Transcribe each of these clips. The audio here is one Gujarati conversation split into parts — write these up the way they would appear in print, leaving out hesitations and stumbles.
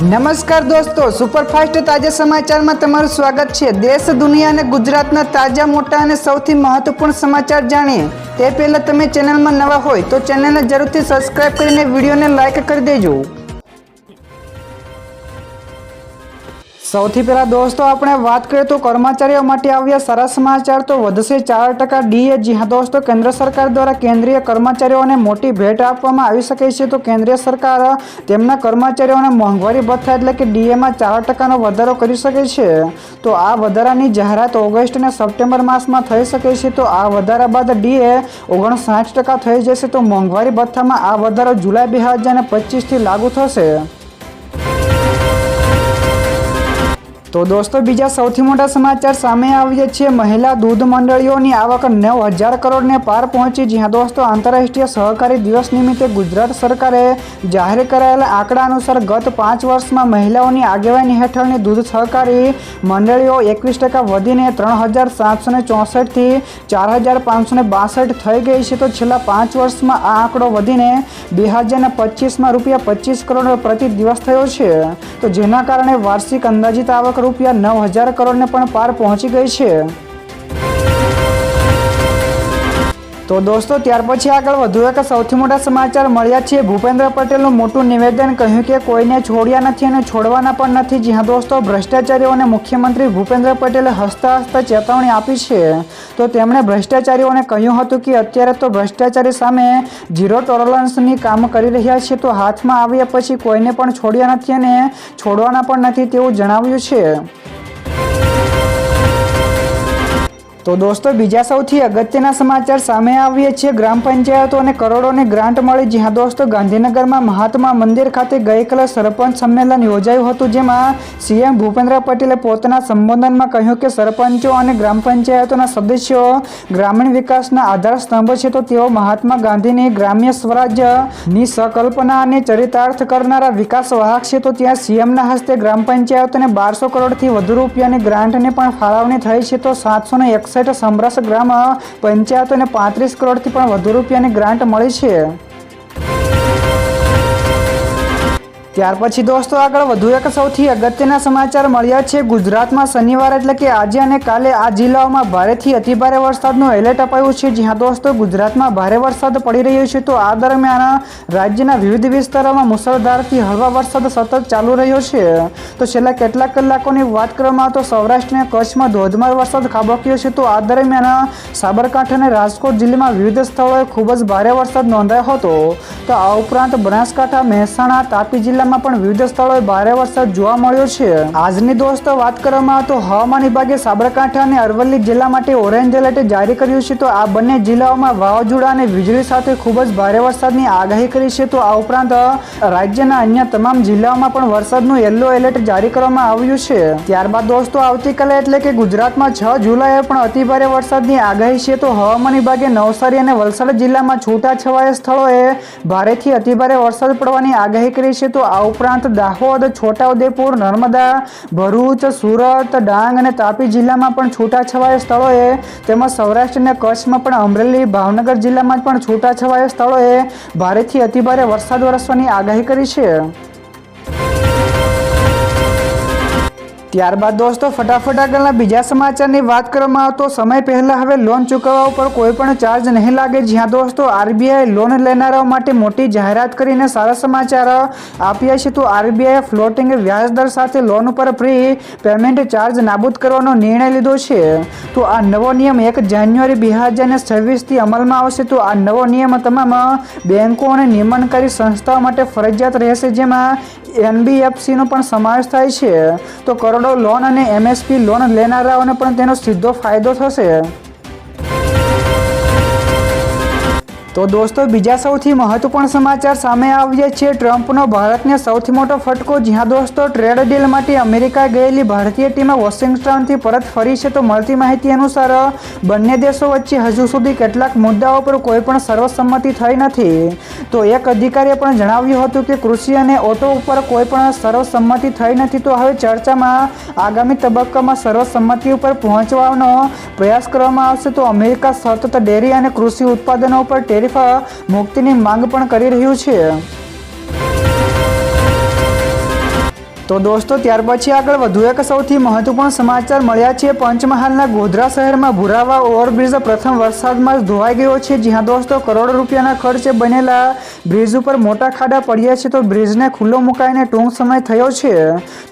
નમસ્કાર દોસ્તો, સુપરફાસ્ટ તાજા સમાચારમાં તમારું સ્વાગત છે। દેશ, દુનિયા અને ગુજરાતના તાજા, મોટા અને સૌથી મહત્વપૂર્ણ સમાચાર જાણીએ તે પહેલા તમે ચેનલમાં નવા હોય તો ચેનલને જરૂરથી સબસ્ક્રાઇબ કરીને વિડીયોને લાઇક કરી દેજો। સૌથી પહેલા દોસ્તો આપણે વાત કરીએ તો કર્મચારીઓ માટે આવ્યા સારા સમાચાર। તો વધશે 4% ડીએ। જી હા દોસ્તો, કેન્દ્ર સરકાર દ્વારા કેન્દ્રીય કર્મચારીઓને મોટી ભેટ આપવામાં આવી શકે છે। તો કેન્દ્રીય સરકાર તેમના કર્મચારીઓને મોંઘવારી ભથ્થા એટલે કે ડીએમાં 4%નો વધારો કરી શકે છે। તો આ વધારાની જાહેરાત ઓગસ્ટ અને સપ્ટેમ્બર માસમાં થઈ શકે છે। તો આ વધારા બાદ ડીએ 59% થઈ જશે। તો મોંઘવારી ભથ્થામાં આ વધારો જુલાઈ 2025થી લાગુ થશે। તો દોસ્તો, બીજા સૌથી મોટા સમાચાર સામે આવ્યા છે। મહિલા દૂધ મંડળીઓની આવક 9,000 કરોડને પાર પહોંચી। જી હા દોસ્તો, આંતરરાષ્ટ્રીય સહકારી દિવસ નિમિત્તે ગુજરાત સરકારે જાહેર કરાયેલા આંકડા અનુસાર ગત 5 વર્ષમાં મહિલાઓની આગેવાની હેઠળની દૂધ સહકારી મંડળીઓ 21% વધીને 3,764થી 4,562 થઈ ગઈ છે। તો છેલ્લા 5 વર્ષમાં આ આંકડો વધીને 2025માં ₹25 કરોડ પ્રતિ દિવસ થયો છે। તો જેના કારણે વાર્ષિક અંદાજિત આવક ₹9,000 કરોડને પણ પાર પહોંચી ગઈ છે। તો દોસ્તો, ત્યાર પછી આગળ વધુ એક સૌથી મોટા સમાચાર મળ્યા છે। ભૂપેન્દ્ર પટેલનું મોટું નિવેદન, કહ્યું કે કોઈને છોડ્યા નથી અને છોડવાના પણ નથી। જી હા દોસ્તો, ભ્રષ્ટાચારીઓને મુખ્યમંત્રી ભૂપેન્દ્ર પટેલે હસતા હસતા ચેતવણી આપી છે। તો તેમણે ભ્રષ્ટાચારીઓને કહ્યું હતું કે અત્યારે તો ભ્રષ્ટાચારી સામે ઝીરો ટોલરન્સની કામ કરી રહ્યા છે। તો હાથમાં આવ્યા પછી કોઈને પણ છોડ્યા નથી અને છોડવાના પણ નથી તેવું જણાવ્યું છે। તો દોસ્તો, બીજા સૌથી અગત્યના સમાચાર સામે આવ્યા છે। ગ્રામ પંચાયતોને કરોડોની ગ્રાન્ટ મળી। જી હા દોસ્તો, ગાંધીનગરમાં મહાત્મા મંદિર ખાતે ગઈકાલે સરપંચ સંમેલન યોજાયું હતું, જેમાં સીએમ ભૂપેન્દ્ર પટેલે પોતાના સંબોધનમાં કહ્યું કે સરપંચો અને ગ્રામ પંચાયતોના સદસ્યો ગ્રામીણ વિકાસના આધાર સ્તંભ છે। તો તેઓ મહાત્મા ગાંધીની ગ્રામ્ય સ્વરાજ્યની સંકલ્પના અને ચરિતાર્થ કરનારા વિકાસ વાહક છે। તો ત્યાં સીએમના હસ્તે ગ્રામ પંચાયતોને 1200 કરોડથી વધુ રૂપિયાની ગ્રાન્ટને પણ ફાળવણી થઈ છે। તો 761 સમરસ ગ્રામ પંચાયતોને 35 કરોડથી પણ વધુ રૂપિયાની ગ્રાન્ટ મળી છે। ત્યાર પછી દોસ્તો, આગળ વધુ એક સૌથી અગત્યના સમાચાર મળ્યા છે। ગુજરાતમાં શનિવાર એટલે કે આજે અને કાલે આ જિલ્લાઓમાં ભારેથી અતિભારે વરસાદનું એલર્ટ અપાયું છે। જી હા દોસ્તો, ગુજરાતમાં ભારે વરસાદ પડી રહ્યો છે। તો આ દરમિયાન રાજ્યના વિવિધ વિસ્તારોમાં મુશળધારથી હળવા વરસાદ સતત ચાલુ રહ્યો છે। તો છેલ્લા કેટલાક કલાકોની વાત કરવામાં તો સૌરાષ્ટ્ર અને કચ્છમાં ધોધમાર વરસાદ ખાબક્યો છે। તો આ દરમિયાન સાબરકાંઠા અને રાજકોટ જિલ્લામાં વિવિધ સ્થળોએ ખૂબ જ ભારે વરસાદ નોંધાયો હતો। તો આ ઉપરાંત બનાસકાંઠા, મહેસાણા, તાપી જિલ્લામાં પણ વિવિધ સ્થળોએ ભારે વરસાદ જોવા મળ્યો છે। આજની દોસ્તો વાત કરવામાં તો હવામાન વિભાગે સાબરકાંઠા અને અરવલ્લી જિલ્લા માટે ઓરેન્જ એલર્ટ જારી કર્યું છે। તો આ બંને જિલ્લાઓમાં વાવાઝોડા અને વીજળી સાથે ખૂબ જ ભારે વરસાદની આગાહી કરી છે। તો આ ઉપરાંત રાજ્યના અન્ય તમામ જિલ્લાઓમાં પણ વરસાદનું યલો એલર્ટ જારી કરવામાં આવ્યું છે। ત્યારબાદ દોસ્તો, આવતીકાલે એટલે કે ગુજરાતમાં 6 જુલાઈએ પણ અતિભારે વરસાદની આગાહી છે। તો હવામાન વિભાગે નવસારી અને વલસાડ જિલ્લામાં છૂટાછવાયા સ્થળોએ ભારેથી અતિભારે વરસાદ પડવાની આગાહી કરી છે। તો આ ઉપરાંત દાહોદ, છોટાઉદેપુર, નર્મદા, ભરૂચ, સુરત, ડાંગ અને તાપી જિલ્લામાં પણ છૂટાછવાયા સ્થળોએ તેમજ સૌરાષ્ટ્ર અને કચ્છમાં પણ અમરેલી, ભાવનગર જિલ્લામાં પણ છૂટાછવાયા સ્થળોએ ભારેથી અતિભારે વરસાદ વરસવાની આગાહી કરી છે। ત્યારબાદ દોસ્તો, ફટાફટ આગળના બીજા સમાચારની વાત કરવામાં તો સમય પહેલા હવે લોન ચૂકવવા ઉપર કોઈ પણ ચાર્જ નહીં લાગે। જ્યાં દોસ્તો, આરબીઆઈ લોન લેનારાઓ માટે મોટી જાહેરાત કરીને સારા સમાચાર આપ્યા છે। તો આરબીઆઈએ ફ્લોટિંગ વ્યાજદર સાથે લોન ઉપર પ્રી પેમેન્ટ ચાર્જ નાબૂદ કરવાનો નિર્ણય લીધો છે। તો આ નવો નિયમ 1 જાન્યુઆરી 2026થી અમલમાં આવશે। તો આ નવો નિયમ તમામ બેંકો અને નિયમનકારી સંસ્થાઓ માટે ફરજિયાત રહેશે, જેમાં એનબીએફસીનો પણ સમાવેશ થાય છે। તો કરોડો લોન અને એમએસપી લોન લેનારાઓને પણ તેનો સીધો ફાયદો થશે। તો દોસ્તો, બીજા સૌથી મહત્વપૂર્ણ સમાચાર સામે આવ્યા છે। ટ્રમ્પનો ભારતને સૌથી મોટો ફટકો। જી હા દોસ્તો, ટ્રેડ ડીલ માટે અમેરિકા ગયેલી ભારતીય ટીમ વોશિંગ્ટનથી પરત ફરી છે। તો મળતી માહિતી અનુસાર બંને દેશો વચ્ચે હજુ સુધી કેટલાક મુદ્દાઓ પર કોઈ પણ સર્વસંમતિ થઈ નથી। તો એક અધિકારીએ પણ જણાવ્યું હતું કે કૃષિ અને ઓટો ઉપર કોઈ પણ સર્વસંમતિ થઈ નથી। તો હવે ચર્ચામાં આગામી તબક્કામાં સર્વસંમતિ ઉપર પહોંચવાનો પ્રયાસ કરવામાં આવશે। તો અમેરિકા સતત ડેરી અને કૃષિ ઉત્પાદનો ઉપર ટેરિફ મુક્તિની માંગ પણ કરી રહ્યું છે। તો દોસ્તો ત્યાર પછી આગળ વધુ એક સૌથી મહત્વપૂર્ણ સમાચાર મળ્યા છે। પંચમહાલના ગોધરા શહેરમાં ભુરાવા ઓવરબ્રિજ પ્રથમ વરસાદમાં જ ધોવાઈ ગયો છે। જ્યાં દોસ્તો કરોડો રૂપિયાના ખર્ચે બનેલા બ્રિજ ઉપર મોટા ખાડા પડ્યા છે, તો બ્રિજને ખુલ્લો મુકાઈને ટૂંક સમય થયો છે।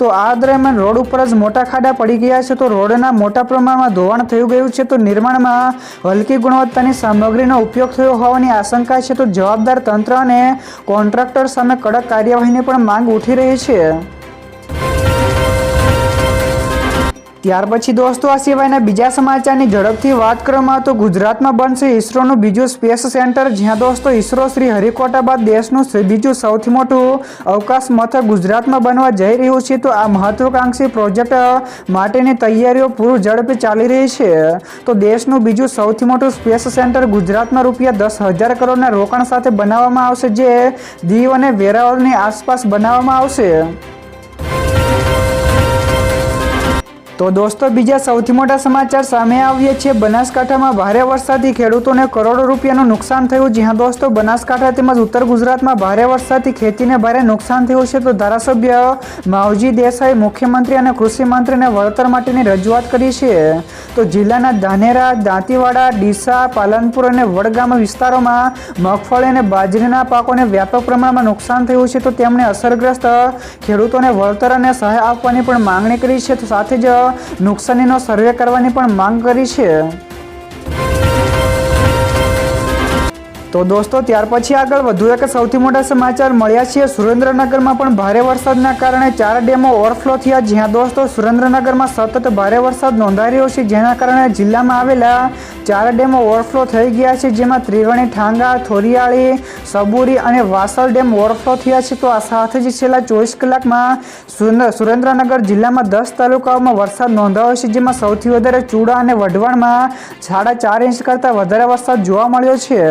તો આ દરમિયાન રોડ ઉપર જ મોટા ખાડા પડી ગયા છે, તો રોડના મોટા પ્રમાણમાં ધોવાણ થઈ ગયું છે। તો નિર્માણમાં હલકી ગુણવત્તાની સામગ્રીનો ઉપયોગ થયો હોવાની આશંકા છે, તો જવાબદાર તંત્ર અને કોન્ટ્રાક્ટર સામે કડક કાર્યવાહીની પણ માંગ ઉઠી રહી છે। ત્યાર પછી દોસ્તો આ સિવાયના બીજા સમાચારની ઝડપથી વાત કરવામાં તો ગુજરાતમાં બનશે ઇસરોનું બીજું સ્પેસ સેન્ટર। જ્યાં દોસ્તો ઇસરો શ્રી હરિકોટા બાદ દેશનું બીજું સૌથી મોટું અવકાશ મથક ગુજરાતમાં બનવા જઈ રહ્યું છે। તો આ મહત્વાકાંક્ષી પ્રોજેક્ટ માટેની તૈયારીઓ પૂર ઝડપે ચાલી રહી છે। તો દેશનું બીજું સૌથી મોટું સ્પેસ સેન્ટર ગુજરાતમાં ₹10,000 કરોડના રોકાણ સાથે બનાવવામાં આવશે, જે દીવ અને વેરાવળની આસપાસ બનાવવામાં આવશે। તો દોસ્તો બીજા સૌથી મોટા સમાચાર સામે આવ્યા છે। બનાસકાંઠામાં ભારે વરસાદથી ખેડૂતોને કરોડો રૂપિયાનું નુકસાન થયું। જ્યાં દોસ્તો બનાસકાંઠા તેમજ ઉત્તર ગુજરાતમાં ભારે વરસાદથી ખેતીને ભારે નુકસાન થયું છે। તો ધારાસભ્ય માવજી દેસાઈ મુખ્યમંત્રી અને કૃષિ મંત્રીને વળતર માટેની રજૂઆત કરી છે। તો જિલ્લાના ધાનેરા, દાંતીવાડા, ડીસા, પાલનપુર અને વડગામ વિસ્તારોમાં મગફળી અને બાજરીના પાકોને વ્યાપક પ્રમાણમાં નુકસાન થયું છે। તો તેમણે અસરગ્રસ્ત ખેડૂતોને વળતર અને સહાય આપવાની પણ માંગણી કરી છે। તો સાથે જ નુકસાનીનો સર્વે કરવાની પણ માંગ કરી છે। તો દોસ્તો ત્યાર પછી આગળ વધુ એક સૌથી મોટા સમાચાર મળ્યા છે। સુરેન્દ્રનગરમાં પણ ભારે વરસાદના કારણે 4 ડેમો ઓવરફ્લો થયા। જ્યાં દોસ્તો સુરેન્દ્રનગરમાં સતત ભારે વરસાદ નોંધાઈ રહ્યો છે, જેના કારણે જિલ્લામાં આવેલા 4 ડેમો ઓવરફ્લો થઈ ગયા છે, જેમાં ત્રિવેણી, ઠાંગા, થોરિયાળી, સબુરી અને વાસલ ડેમ ઓવરફ્લો થયા છે। તો આ સાથે જ છેલ્લા 24 કલાકમાં સુરેન્દ્રનગર જિલ્લામાં 10 તાલુકાઓમાં વરસાદ નોંધાયો છે, જેમાં સૌથી વધારે ચૂડા અને વઢવાણમાં 4.5 ઇંચ કરતાં વધારે વરસાદ જોવા મળ્યો છે।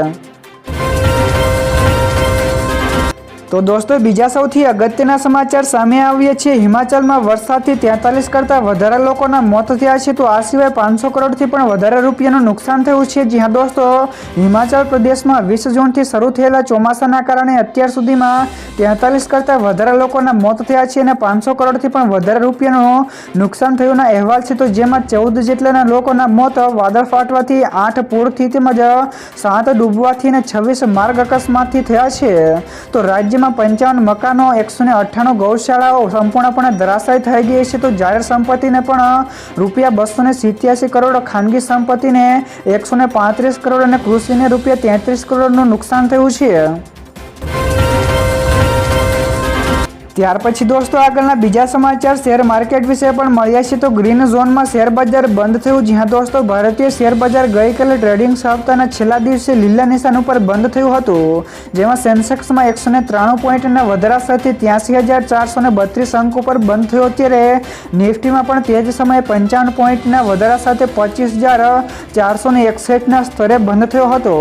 તો દોસ્તો બીજા સૌથી અગત્યના સમાચાર સામે આવ્યા છે। હિમાચલમાં વરસાદથી 43 કરતાં વધારે લોકોના મોત થયા છે। તો આ સિવાય 500 કરોડથી પણ વધારે રૂપિયાનું નુકસાન થયું છે। જ્યાં દોસ્તો હિમાચલ પ્રદેશમાં 20 જૂનથી શરૂ થયેલા ચોમાસાના કારણે અત્યાર સુધીમાં 43 કરતાં વધારે લોકોના મોત થયા છે અને 500 કરોડથી પણ વધારે રૂપિયાનું નુકસાન થયુંના અહેવાલ છે। તો જેમાં 14 જેટલાના લોકોના મોત વાદળ ફાટવાથી, 8 પૂરથી તેમજ 7 ડૂબવાથી અને 26 માર્ગ અકસ્માતથી થયા છે। તો રાજ્યમાં 55 મકાનો, 198 ગૌશાળાઓ સંપૂર્ણપણે ધરાશાયી થઈ ગઈ છે। તો જાહેર સંપત્તિને પણ ₹287 કરોડ, ખાનગી સંપત્તિને 135 કરોડ અને કૃષિને ₹33 કરોડનું નુકસાન થયું છે। ત્યાર પછી દોસ્તો આગળના બીજા સમાચાર શેર માર્કેટ વિશે પણ મળ્યા છે। તો ગ્રીન ઝોનમાં શેર બજાર બંધ થયું। જ્યાં દોસ્તો ભારતીય શેર બજાર ગઈકાલે ટ્રેડિંગ સપ્તાહના છેલ્લા દિવસે લીલા નિશાન ઉપર બંધ થયું હતું, જેમાં સેન્સેક્સમાં 193 પોઈન્ટના વધારા સાથે 83,432 અંક ઉપર બંધ થયો। ત્યારે નિફ્ટીમાં પણ તે જ સમયે 55 પોઈન્ટના વધારા સાથે 25,461ના સ્તરે બંધ થયો હતો।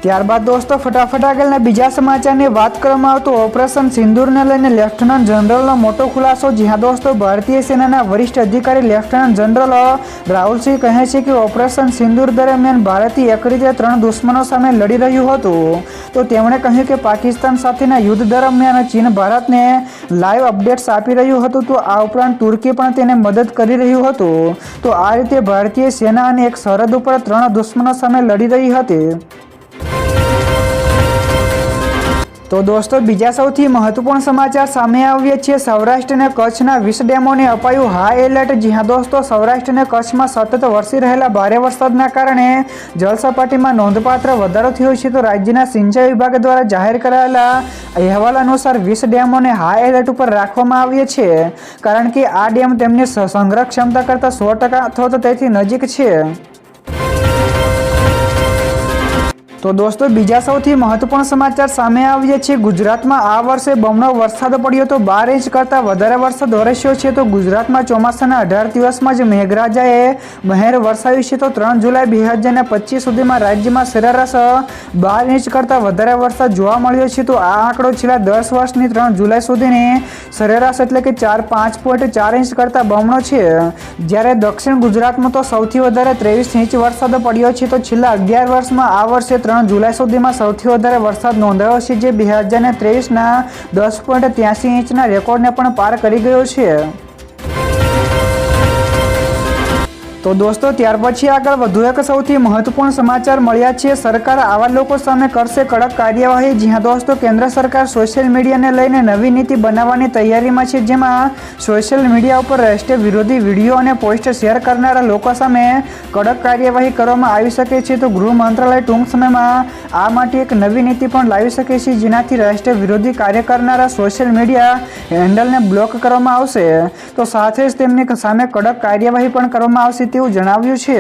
ત્યારબાદ દોસ્તો ફટાફટ આગળના બીજા સમાચારની વાત કરવામાં આવે તો ઓપરેશન સિંદૂરને લઈને લેફ્ટનન્ટ જનરલનો મોટો ખુલાસો। જ્યાં દોસ્તો ભારતીય સેનાના વરિષ્ઠ અધિકારી લેફ્ટનન્ટ જનરલ રાહુલ સિંહ કહે છે કે ઓપરેશન સિંદૂર દરમિયાન ભારતે એક રીતે 3 દુશ્મનો સામે લડી રહ્યું હતું। તો તેમણે કહ્યું કે પાકિસ્તાન સાથેના યુદ્ધ દરમિયાન ચીન ભારતને લાઈવ અપડેટ્સ આપી રહ્યું હતું, તો આ ઉપરાંત તુર્કી પણ તેને મદદ કરી રહ્યું હતું। તો આ રીતે ભારતીય સેના અને એક સરહદ ઉપર 3 દુશ્મનો સામે લડી રહી હતી। તો દોસ્તો બીજા સૌથી મહત્વપૂર્ણ સમાચાર સામે આવ્યા છે। સૌરાષ્ટ્ર અને કચ્છના 20 ડેમોને અપાયું હાઈ એલર્ટ। જ્યાં દોસ્તો સૌરાષ્ટ્ર અને કચ્છમાં સતત વરસી રહેલા ભારે વરસાદના કારણે જળસપાટીમાં નોંધપાત્ર વધારો થયો છે। તો રાજ્યના સિંચાઈ વિભાગ દ્વારા જાહેર કરાયેલા અહેવાલ અનુસાર 20 ડેમોને હાઈ એલર્ટ ઉપર રાખવામાં આવ્યા છે, કારણ કે આ ડેમ તેમની સંગ્રહ ક્ષમતા કરતાં 100% અથવા તો તેથી નજીક છે। તો દોસ્તો બીજા સૌથી મહત્વપૂર્ણ સમાચાર સામે આવ્યા છે। ગુજરાતમાં આ વર્ષે બમણો વરસાદ પડ્યો, તો 12 ઇંચ કરતાં વધારે વરસાદ વરસ્યો છે। તો ગુજરાતમાં ચોમાસાના 18 દિવસમાં જ મેઘરાજાએ મહેર વરસાવી છે। તો 3 જુલાઈ 2025 સુધીમાં રાજ્યમાં સરેરાશ 12 ઇંચ કરતાં વધારે વરસાદ જોવા મળ્યો છે। તો આ આંકડો છેલ્લા 10 વર્ષની 3 જુલાઈ સુધીની સરેરાશ એટલે કે 5.4 ઇંચ કરતાં બમણો છે। જ્યારે દક્ષિણ ગુજરાતમાં તો સૌથી વધારે 23 ઇંચ વરસાદ પડ્યો છે। તો છેલ્લા 11 વર્ષમાં આ વર્ષે 3 જુલાઈ સુધીમાં સૌથી વધારે વરસાદ નોંધાયો છે, જે 2023ના 10.83 ઇંચના રેકોર્ડને પણ પાર કરી ગયો છે. તો દોસ્તો, ત્યાર પછી આગળ વધુ એક સૌથી મહત્વપૂર્ણ સમાચાર મળ્યા છે. સરકાર આવા લોકો સામે કરશે કડક કાર્યવાહી. જ્યાં દોસ્તો, કેન્દ્ર સરકાર સોશિયલ મીડિયાને લઈને નવી નીતિ બનાવવાની તૈયારીમાં છે, જેમાં સોશિયલ મીડિયા ઉપર રાષ્ટ્રીય વિરોધી વિડીયો અને પોસ્ટ શેર કરનારા લોકો સામે કડક કાર્યવાહી કરવામાં આવી શકે છે. તો ગૃહ મંત્રાલય ટૂંક સમયમાં આ માટે એક નવી નીતિ પણ લાવી શકે છે, જેનાથી રાષ્ટ્રીય વિરોધી કાર્ય કરનારા સોશિયલ મીડિયા હેન્ડલને બ્લોક કરવામાં આવશે. તો સાથે જ તેમની સામે કડક કાર્યવાહી પણ કરવામાં આવશે તેવું જણાવ્યું છે.